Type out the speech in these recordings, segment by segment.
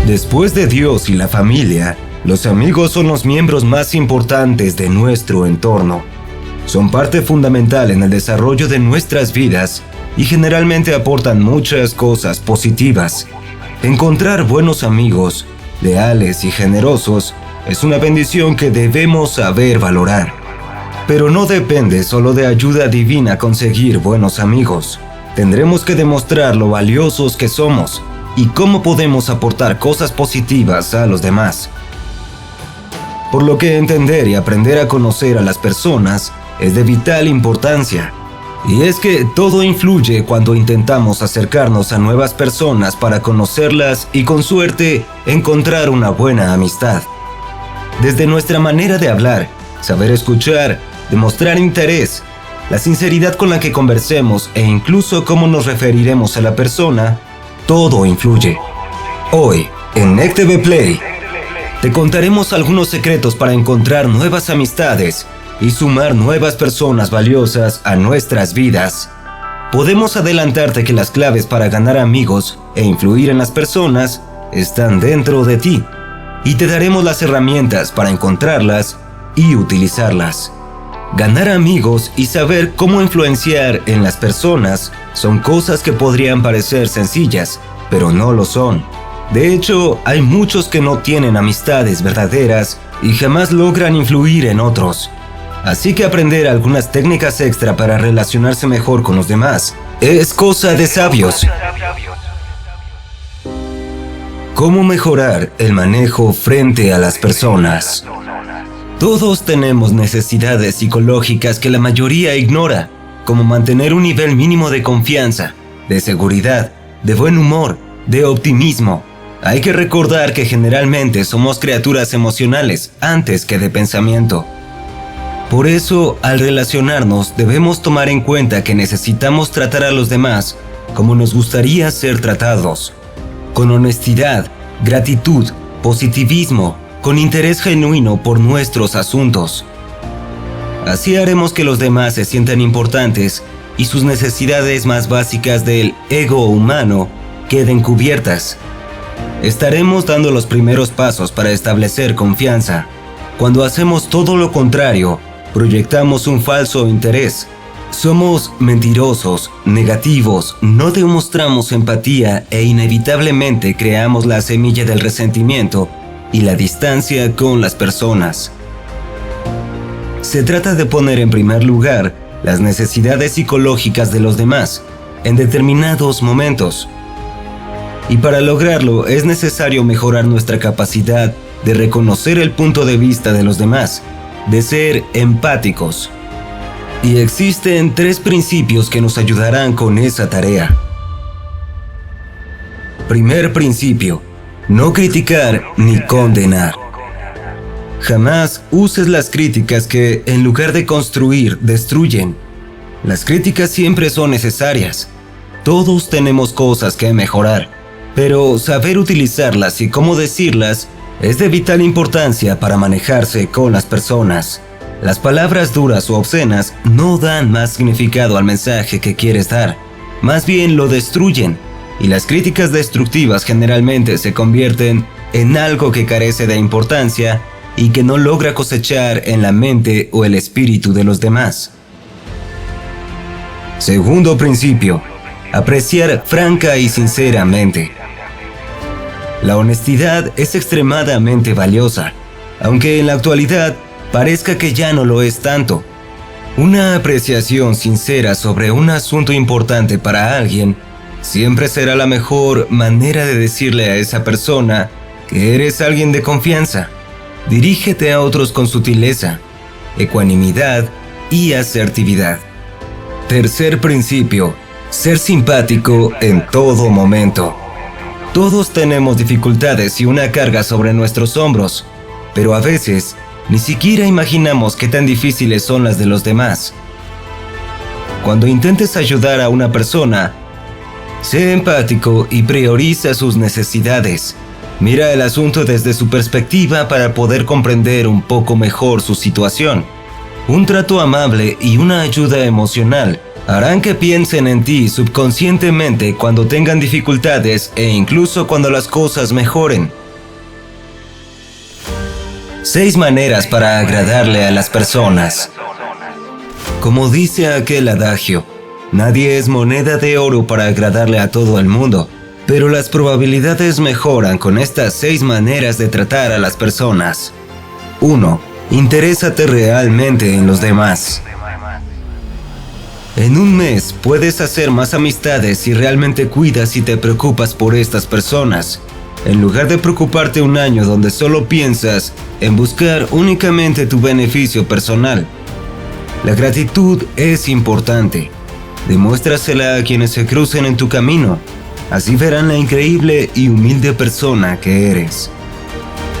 Después de Dios y la familia, los amigos son los miembros más importantes de nuestro entorno. Son parte fundamental en el desarrollo de nuestras vidas y generalmente aportan muchas cosas positivas. Encontrar buenos amigos, leales y generosos, es una bendición que debemos saber valorar. Pero no depende solo de ayuda divina conseguir buenos amigos. Tendremos que demostrar lo valiosos que somos y cómo podemos aportar cosas positivas a los demás. Por lo que entender y aprender a conocer a las personas es de vital importancia. Y es que todo influye cuando intentamos acercarnos a nuevas personas para conocerlas y con suerte encontrar una buena amistad. Desde nuestra manera de hablar, saber escuchar, demostrar interés, la sinceridad con la que conversemos e incluso cómo nos referiremos a la persona, todo influye. Hoy, en NEC TV Play, te contaremos algunos secretos para encontrar nuevas amistades y sumar nuevas personas valiosas a nuestras vidas. Podemos adelantarte que las claves para ganar amigos e influir en las personas están dentro de ti, y te daremos las herramientas para encontrarlas y utilizarlas. Ganar amigos y saber cómo influenciar en las personas son cosas que podrían parecer sencillas, pero no lo son. De hecho, hay muchos que no tienen amistades verdaderas y jamás logran influir en otros. Así que aprender algunas técnicas extra para relacionarse mejor con los demás es cosa de sabios. ¿Cómo mejorar el manejo frente a las personas? Todos tenemos necesidades psicológicas que la mayoría ignora, como mantener un nivel mínimo de confianza, de seguridad, de buen humor, de optimismo. Hay que recordar que generalmente somos criaturas emocionales antes que de pensamiento. Por eso, al relacionarnos, debemos tomar en cuenta que necesitamos tratar a los demás como nos gustaría ser tratados, con honestidad, gratitud, positivismo, con interés genuino por nuestros asuntos. Así haremos que los demás se sientan importantes y sus necesidades más básicas del ego humano queden cubiertas. Estaremos dando los primeros pasos para establecer confianza. Cuando hacemos todo lo contrario, proyectamos un falso interés. Somos mentirosos, negativos, no demostramos empatía e inevitablemente creamos la semilla del resentimiento y la distancia con las personas. Se trata de poner en primer lugar las necesidades psicológicas de los demás en determinados momentos. Y para lograrlo es necesario mejorar nuestra capacidad de reconocer el punto de vista de los demás, de ser empáticos. Y existen 3 principios que nos ayudarán con esa tarea. Primer principio: no criticar ni condenar. Jamás uses las críticas que, en lugar de construir, destruyen. Las críticas siempre son necesarias. Todos tenemos cosas que mejorar, pero saber utilizarlas y cómo decirlas es de vital importancia para manejarse con las personas. Las palabras duras o obscenas no dan más significado al mensaje que quieres dar, más bien lo destruyen, y las críticas destructivas generalmente se convierten en algo que carece de importancia y que no logra cosechar en la mente o el espíritu de los demás. Segundo principio: apreciar franca y sinceramente. La honestidad es extremadamente valiosa, aunque en la actualidad parezca que ya no lo es tanto. Una apreciación sincera sobre un asunto importante para alguien siempre será la mejor manera de decirle a esa persona que eres alguien de confianza. Dirígete a otros con sutileza, ecuanimidad y asertividad. Tercer principio: ser simpático en todo momento. Todos tenemos dificultades y una carga sobre nuestros hombros, pero a veces ni siquiera imaginamos qué tan difíciles son las de los demás. Cuando intentes ayudar a una persona, sé empático y prioriza sus necesidades. Mira el asunto desde su perspectiva para poder comprender un poco mejor su situación. Un trato amable y una ayuda emocional Harán que piensen en ti subconscientemente cuando tengan dificultades e incluso cuando las cosas mejoren. 6 maneras para agradarle a las personas. Como dice aquel adagio, nadie es moneda de oro para agradarle a todo el mundo, pero las probabilidades mejoran con estas 6 maneras de tratar a las personas. 1. Interésate realmente en los demás. En un mes puedes hacer más amistades si realmente cuidas y te preocupas por estas personas, en lugar de preocuparte un año donde solo piensas en buscar únicamente tu beneficio personal. La gratitud es importante. Demuéstrasela a quienes se crucen en tu camino. Así verán la increíble y humilde persona que eres.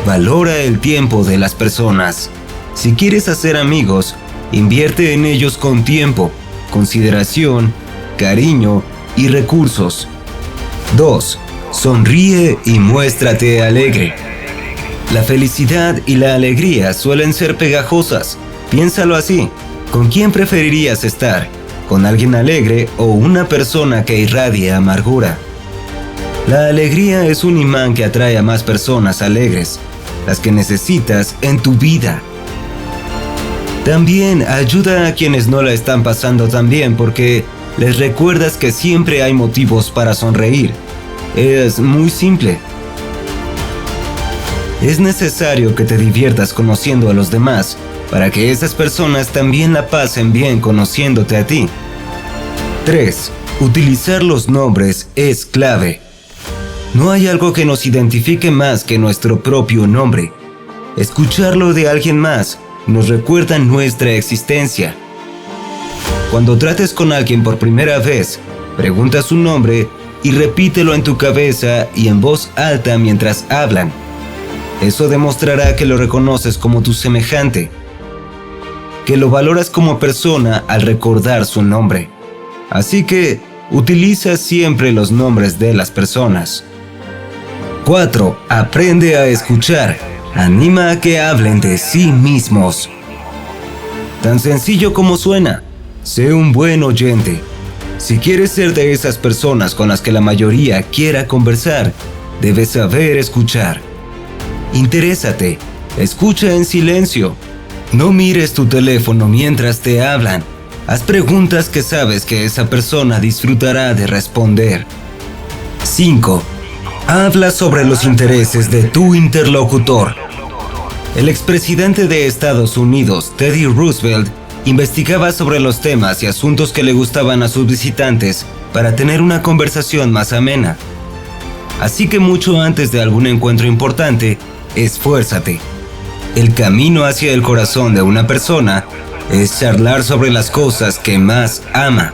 Valora el tiempo de las personas. Si quieres hacer amigos, invierte en ellos con tiempo, consideración, cariño y recursos. 2. Sonríe y muéstrate alegre. La felicidad y la alegría suelen ser pegajosas. Piénsalo así. ¿Con quién preferirías estar? ¿Con alguien alegre o una persona que irradie amargura? La alegría es un imán que atrae a más personas alegres, las que necesitas en tu vida. También ayuda a quienes no la están pasando tan bien porque les recuerdas que siempre hay motivos para sonreír. Es muy simple. Es necesario que te diviertas conociendo a los demás para que esas personas también la pasen bien conociéndote a ti. 3. Utilizar los nombres es clave. No hay algo que nos identifique más que nuestro propio nombre. Escucharlo de alguien más nos recuerda nuestra existencia. Cuando trates con alguien por primera vez, pregunta su nombre y repítelo en tu cabeza y en voz alta mientras hablan. Eso demostrará que lo reconoces como tu semejante, que lo valoras como persona al recordar su nombre. Así que utiliza siempre los nombres de las personas. 4. Aprende a escuchar. Anima a que hablen de sí mismos. Tan sencillo como suena. Sé un buen oyente. Si quieres ser de esas personas con las que la mayoría quiera conversar, debes saber escuchar. Interésate. Escucha en silencio. No mires tu teléfono mientras te hablan. Haz preguntas que sabes que esa persona disfrutará de responder. 5. Habla sobre los intereses de tu interlocutor. El expresidente de Estados Unidos, Teddy Roosevelt, investigaba sobre los temas y asuntos que le gustaban a sus visitantes para tener una conversación más amena. Así que mucho antes de algún encuentro importante, esfuérzate. El camino hacia el corazón de una persona es charlar sobre las cosas que más ama.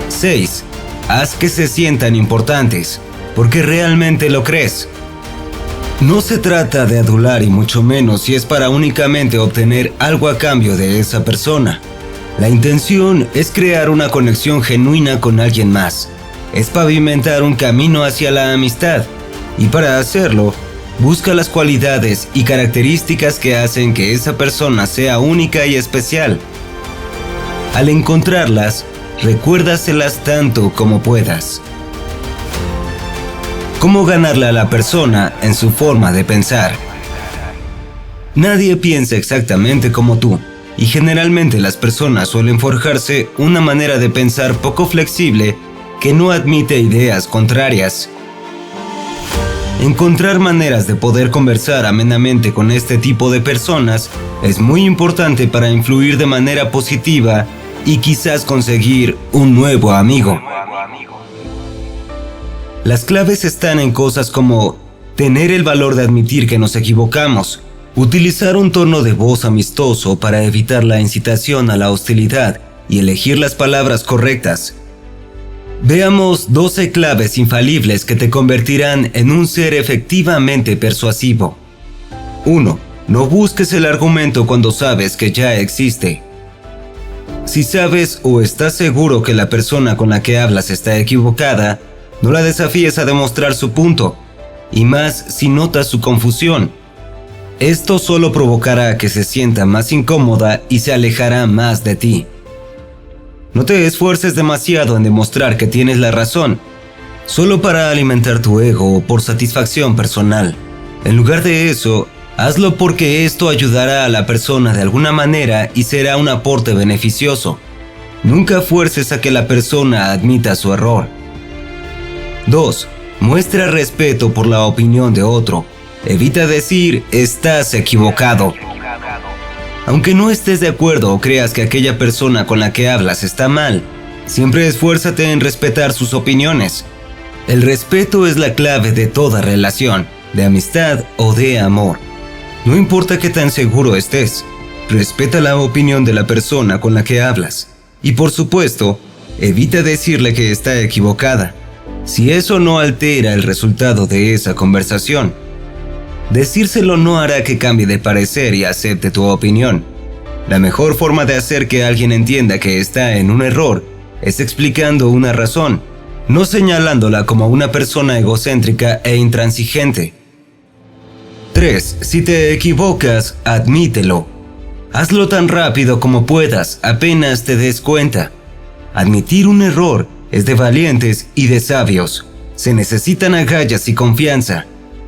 6. Haz que se sientan importantes, porque realmente lo crees. No se trata de adular y mucho menos si es para únicamente obtener algo a cambio de esa persona. La intención es crear una conexión genuina con alguien más. Es pavimentar un camino hacia la amistad. Y para hacerlo, busca las cualidades y características que hacen que esa persona sea única y especial. Al encontrarlas, recuérdaselas tanto como puedas. ¿Cómo ganarle a la persona en su forma de pensar? Nadie piensa exactamente como tú, y generalmente las personas suelen forjarse una manera de pensar poco flexible que no admite ideas contrarias. Encontrar maneras de poder conversar amenamente con este tipo de personas es muy importante para influir de manera positiva y quizás conseguir un nuevo amigo. Las claves están en cosas como tener el valor de admitir que nos equivocamos, utilizar un tono de voz amistoso para evitar la incitación a la hostilidad y elegir las palabras correctas. Veamos 12 claves infalibles que te convertirán en un ser efectivamente persuasivo. 1. No busques el argumento cuando sabes que ya existe. Si sabes o estás seguro que la persona con la que hablas está equivocada, no la desafíes a demostrar su punto, y más si notas su confusión. Esto solo provocará que se sienta más incómoda y se alejará más de ti. No te esfuerces demasiado en demostrar que tienes la razón, solo para alimentar tu ego o por satisfacción personal. En lugar de eso, hazlo porque esto ayudará a la persona de alguna manera y será un aporte beneficioso. Nunca fuerces a que la persona admita su error. 2. Muestra respeto por la opinión de otro. Evita decir, estás equivocado. Aunque no estés de acuerdo o creas que aquella persona con la que hablas está mal, siempre esfuérzate en respetar sus opiniones. El respeto es la clave de toda relación, de amistad o de amor. No importa qué tan seguro estés, respeta la opinión de la persona con la que hablas. Y por supuesto, evita decirle que está equivocada, si eso no altera el resultado de esa conversación. Decírselo no hará que cambie de parecer y acepte tu opinión. La mejor forma de hacer que alguien entienda que está en un error es explicando una razón, no señalándola como una persona egocéntrica e intransigente. 3. Si te equivocas, admítelo. Hazlo tan rápido como puedas, apenas te des cuenta. Admitir un error es de valientes y de sabios. Se necesitan agallas y confianza.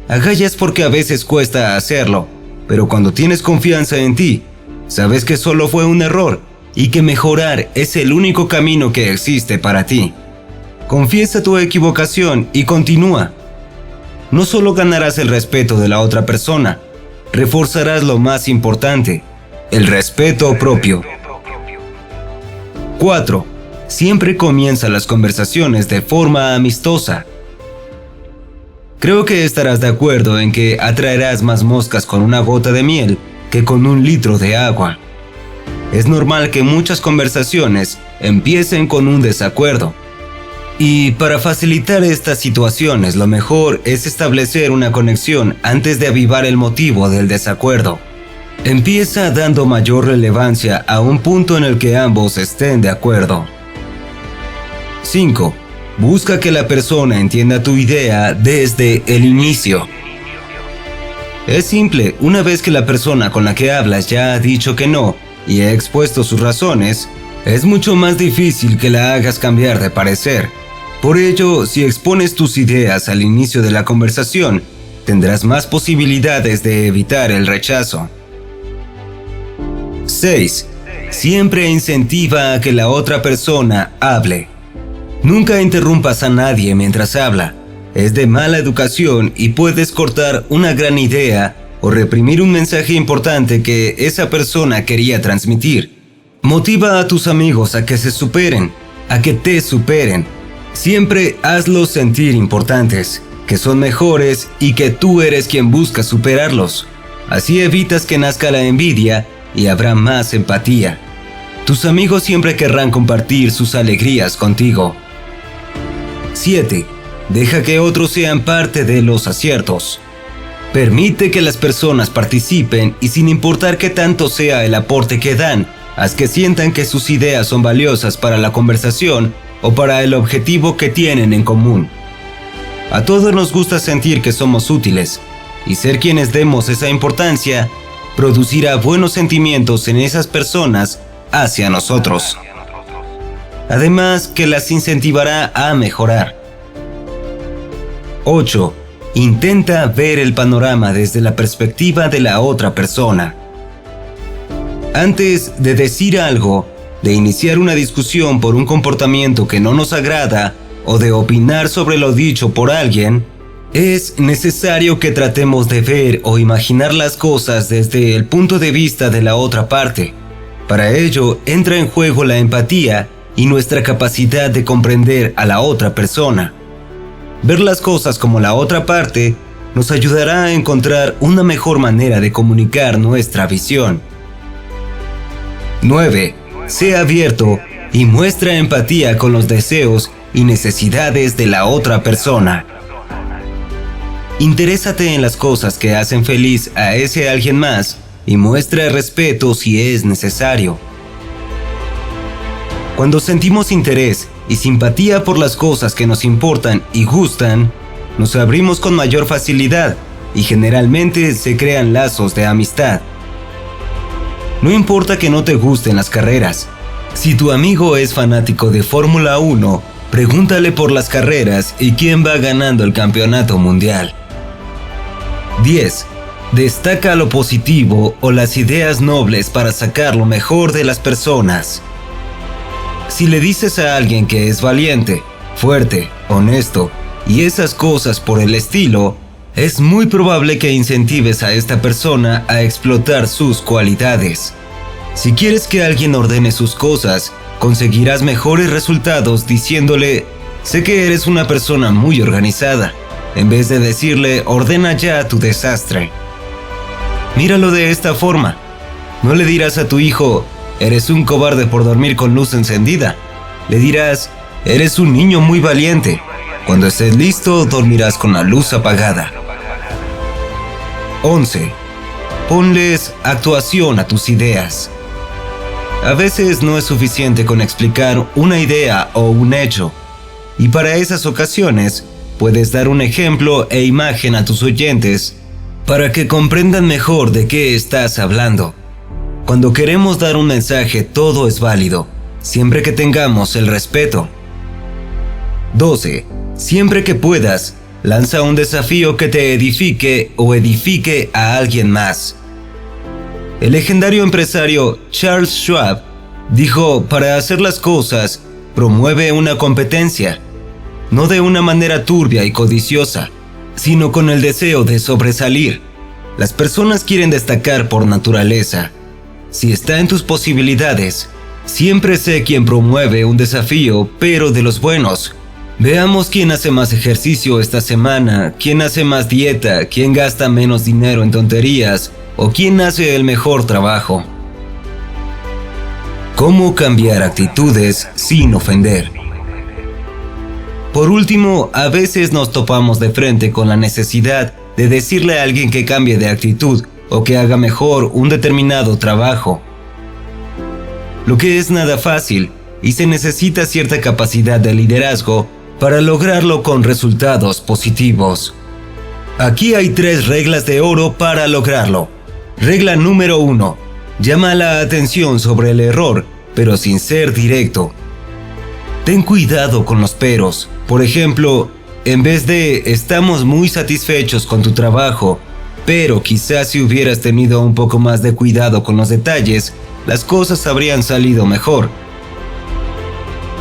Agallas porque a veces cuesta hacerlo, pero cuando tienes confianza en ti, sabes que solo fue un error y que mejorar es el único camino que existe para ti. Confiesa tu equivocación y continúa. No solo ganarás el respeto de la otra persona, reforzarás lo más importante, el respeto propio. 4. Siempre comienza las conversaciones de forma amistosa. Creo que estarás de acuerdo en que atraerás más moscas con una gota de miel que con un litro de agua. Es normal que muchas conversaciones empiecen con un desacuerdo. Y para facilitar estas situaciones, lo mejor es establecer una conexión antes de avivar el motivo del desacuerdo. Empieza dando mayor relevancia a un punto en el que ambos estén de acuerdo. 5. Busca que la persona entienda tu idea desde el inicio. Es simple, una vez que la persona con la que hablas ya ha dicho que no y ha expuesto sus razones, es mucho más difícil que la hagas cambiar de parecer. Por ello, si expones tus ideas al inicio de la conversación, tendrás más posibilidades de evitar el rechazo. 6. Siempre incentiva a que la otra persona hable. Nunca interrumpas a nadie mientras habla. Es de mala educación y puedes cortar una gran idea o reprimir un mensaje importante que esa persona quería transmitir. Motiva a tus amigos a que se superen, a que te superen. Siempre hazlos sentir importantes, que son mejores y que tú eres quien busca superarlos. Así evitas que nazca la envidia y habrá más empatía. Tus amigos siempre querrán compartir sus alegrías contigo. 7. Deja que otros sean parte de los aciertos. Permite que las personas participen y sin importar qué tanto sea el aporte que dan, haz que sientan que sus ideas son valiosas para la conversación o para el objetivo que tienen en común. A todos nos gusta sentir que somos útiles, y ser quienes demos esa importancia producirá buenos sentimientos en esas personas hacia nosotros. Además, que las incentivará a mejorar. 8. Intenta ver el panorama desde la perspectiva de la otra persona. Antes de decir algo, de iniciar una discusión por un comportamiento que no nos agrada o de opinar sobre lo dicho por alguien, es necesario que tratemos de ver o imaginar las cosas desde el punto de vista de la otra parte. Para ello, entra en juego la empatía y nuestra capacidad de comprender a la otra persona. Ver las cosas como la otra parte nos ayudará a encontrar una mejor manera de comunicar nuestra visión. 9. Sé abierto y muestra empatía con los deseos y necesidades de la otra persona. Interésate en las cosas que hacen feliz a ese alguien más y muestra respeto si es necesario. Cuando sentimos interés y simpatía por las cosas que nos importan y gustan, nos abrimos con mayor facilidad y generalmente se crean lazos de amistad. No importa que no te gusten las carreras, Si tu amigo es fanático de Fórmula 1, pregúntale por las carreras y quién va ganando el campeonato mundial. 10. Destaca lo positivo o las ideas nobles para sacar lo mejor de las personas. Si le dices a alguien que es valiente, fuerte, honesto y esas cosas por el estilo, es muy probable que incentives a esta persona a explotar sus cualidades. Si quieres que alguien ordene sus cosas, conseguirás mejores resultados diciéndole: sé que eres una persona muy organizada, en vez de decirle: ordena ya tu desastre. Míralo de esta forma. No le dirás a tu hijo: eres un cobarde por dormir con luz encendida. Le dirás: eres un niño muy valiente. Cuando estés listo, dormirás con la luz apagada. 11. Ponles actuación a tus ideas. A veces no es suficiente con explicar una idea o un hecho, y para esas ocasiones puedes dar un ejemplo e imagen a tus oyentes para que comprendan mejor de qué estás hablando. Cuando queremos dar un mensaje, todo es válido, siempre que tengamos el respeto. 12. Siempre que puedas, lanza un desafío que te edifique o edifique a alguien más. El legendario empresario Charles Schwab dijo: para hacer las cosas, promueve una competencia, no de una manera turbia y codiciosa, sino con el deseo de sobresalir. Las personas quieren destacar por naturaleza. Si está en tus posibilidades, siempre sé quién promueve un desafío, pero de los buenos. Veamos quién hace más ejercicio esta semana, quién hace más dieta, quién gasta menos dinero en tonterías, o quién hace el mejor trabajo. ¿Cómo cambiar actitudes sin ofender? Por último, a veces nos topamos de frente con la necesidad de decirle a alguien que cambie de actitud o que haga mejor un determinado trabajo. Lo que es nada fácil, y se necesita cierta capacidad de liderazgo para lograrlo con resultados positivos. Aquí hay 3 reglas de oro para lograrlo. Regla número 1. Llama la atención sobre el error, pero sin ser directo. Ten cuidado con los peros. Por ejemplo, en vez de estamos muy satisfechos con tu trabajo, pero quizás si hubieras tenido un poco más de cuidado con los detalles, las cosas habrían salido mejor.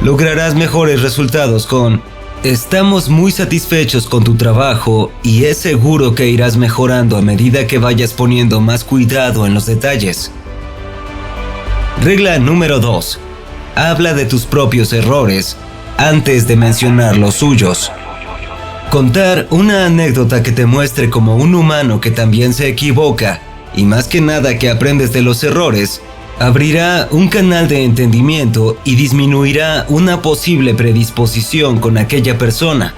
Lograrás mejores resultados con estamos muy satisfechos con tu trabajo y es seguro que irás mejorando a medida que vayas poniendo más cuidado en los detalles. Regla número 2. Habla de tus propios errores antes de mencionar los suyos. Contar una anécdota que te muestre como un humano que también se equivoca, y más que nada que aprendes de los errores, abrirá un canal de entendimiento y disminuirá una posible predisposición con aquella persona.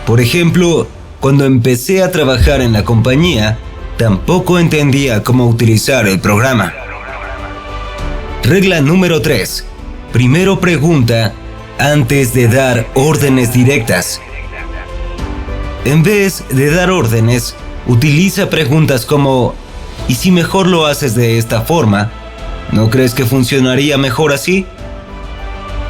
Por ejemplo, cuando empecé a trabajar en la compañía, tampoco entendía cómo utilizar el programa. Regla número 3. Primero pregunta antes de dar órdenes directas. En vez de dar órdenes, utiliza preguntas como ¿y si mejor lo haces de esta forma? ¿No crees que funcionaría mejor así?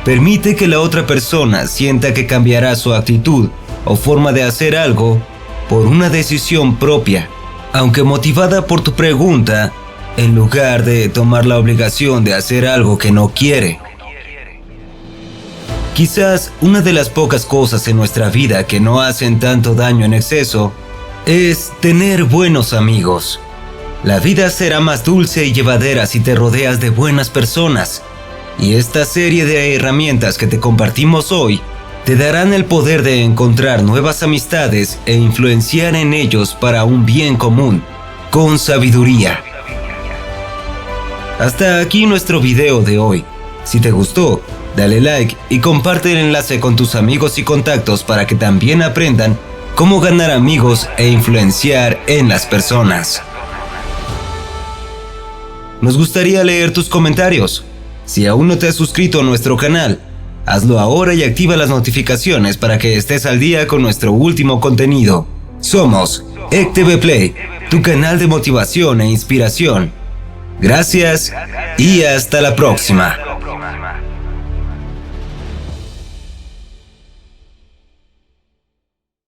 Permite que la otra persona sienta que cambiará su actitud o forma de hacer algo por una decisión propia, aunque motivada por tu pregunta, en lugar de tomar la obligación de hacer algo que no quiere. Quizás una de las pocas cosas en nuestra vida que no hacen tanto daño en exceso es tener buenos amigos. La vida será más dulce y llevadera si te rodeas de buenas personas, y esta serie de herramientas que te compartimos hoy te darán el poder de encontrar nuevas amistades e influenciar en ellos para un bien común, con sabiduría. Hasta aquí nuestro video de hoy. Si te gustó, dale like y comparte el enlace con tus amigos y contactos para que también aprendan cómo ganar amigos e influenciar en las personas. Nos gustaría leer tus comentarios. Si aún no te has suscrito a nuestro canal, hazlo ahora y activa las notificaciones para que estés al día con nuestro último contenido. Somos ECTV Play, tu canal de motivación e inspiración. Gracias y hasta la próxima.